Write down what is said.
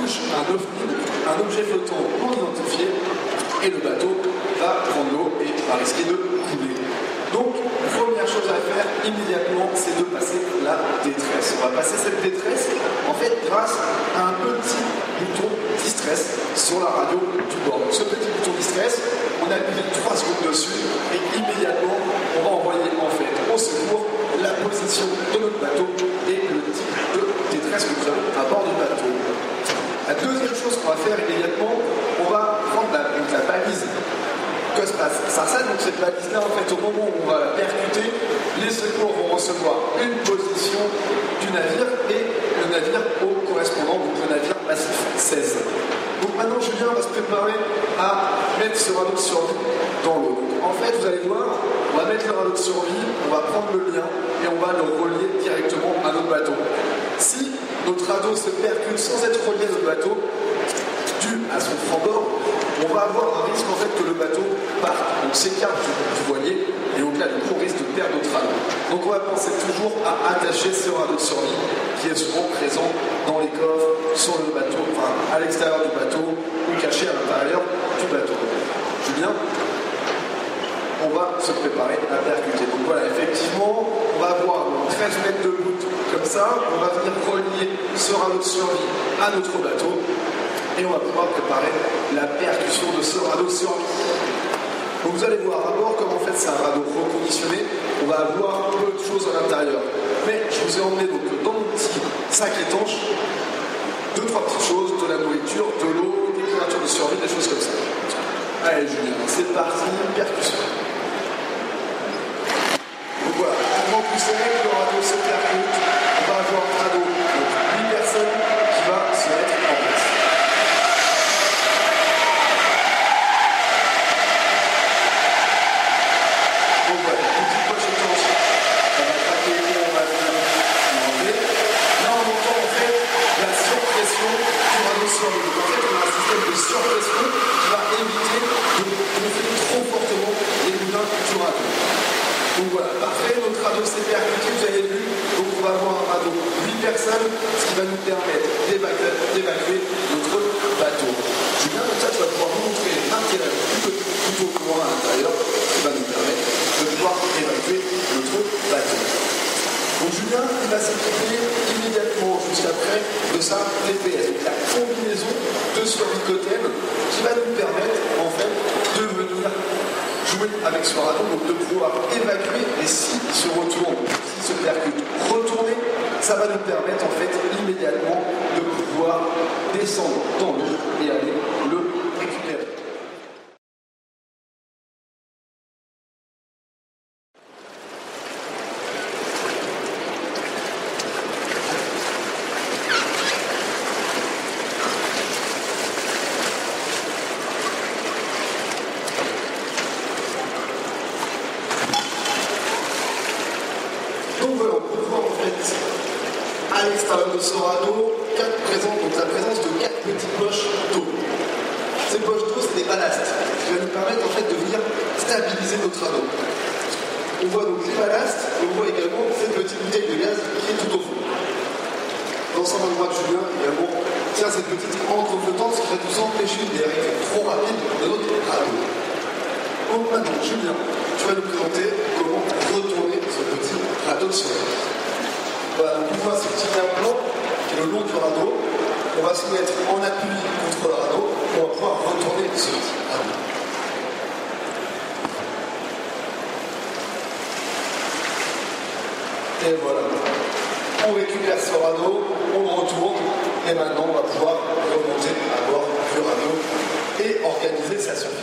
touche un ovni, un objet flottant non identifié, et le bateau va prendre l'eau et va risquer de couler. Donc, première chose à faire immédiatement, c'est de passer la détresse. On va passer cette détresse, en fait, grâce à un petit bouton distress sur la radio du bord. Ce petit bouton distress, on appuie 3 secondes dessus et immédiatement, on va envoyer en fait au secours la position de notre bateau et le type de détresse que nous avons à bord du bateau. La deuxième chose qu'on va faire immédiatement, on va prendre la balise. Que se passe ça, donc cette balise-là, en fait, au moment où on va la percuter, les secours vont recevoir une position du navire et le navire au correspondant, donc le navire massif 16. Donc maintenant, Julien va se préparer à mettre ce radeau de survie dans l'eau. En fait, vous allez voir, on va mettre le radeau de survie, on va prendre le lien et on va le relier directement à notre bateau. Si notre radeau se percute sans être relié à notre bateau, dû à son franc-bord, on va avoir un risque en fait que le bateau parte, donc s'écarte du voilier, et au cas du coup on risque de perdre notre radeau. Donc on va penser toujours à attacher ce radeau de survie qui est souvent présent dans les coffres, sur le bateau, enfin à l'extérieur du bateau ou caché à l'intérieur du bateau. Julien, on va se préparer à percuter. Donc voilà, effectivement, on va avoir 13 mètres de route comme ça, on va venir relier ce radeau de survie à notre bateau et on va pouvoir préparer la percussion de ce radeau de survie. Donc vous allez voir à bord, comme en fait c'est un radeau reconditionné, on va avoir peu de choses à l'intérieur. Mais je vous ai emmené donc dans mon petit sac étanche 2-3 petites choses, de la nourriture, de l'eau, des couvertures de survie, des choses comme ça. Allez Julien, c'est parti, percussion. Donc voilà, un grand coup sec, le radeau se percute, on va avoir un radeau, donc 8 personnes qui va se mettre en place. Donc voilà, une petite poche étanche, on va craquer, on va venir enlever. Là on entend en fait la surpression du radeau survie. Donc en fait on a un système de surpression qui va éviter de gonfler trop fortement les boudins du radeau. Donc voilà, parfait, notre radeau s'est percuté, vous avez vu, donc on va avoir un radeau 8 personnes, ce qui va nous permettre d'évacuer notre bateau. Julien, comme ça tu vas pouvoir vous montrer l'intérêt du petit couteau courant à l'intérieur, qui va nous permettre de pouvoir évacuer notre bateau. Donc Julien, il va s'équiper immédiatement juste après de sa TPS, donc la combinaison de survie-cotem qui va nous permettre en fait de venir jouer avec ce radeau, donc de pouvoir évacuer et s'il se retourne, s'il se percute, retourner, ça va nous permettre en fait immédiatement de pouvoir descendre dans l'eau et aller le récupérer. Donc voilà, on peut voir en fait à l'extérieur de ce radeau la présence de 4 petites poches d'eau. Ces poches d'eau, c'est des ballasts qui vont nous permettre en fait de venir stabiliser notre radeau. On voit donc les ballasts et on voit également cette petite bouteille de gaz qui est tout au fond. Dans son endroit de Julien également tient cette petite encre flottante qui va nous empêcher des dérives trop rapides de notre radeau. Donc maintenant, Julien, tu vas nous présenter comment retourner ce petit radeau de survie. Voilà, donc on voit ce petit plan qui est le long du radeau. On va se mettre en appui contre le radeau pour pouvoir retourner ce petit radeau. Et voilà. On récupère ce radeau, on retourne, et maintenant on va pouvoir remonter à bord du radeau et organiser sa survie.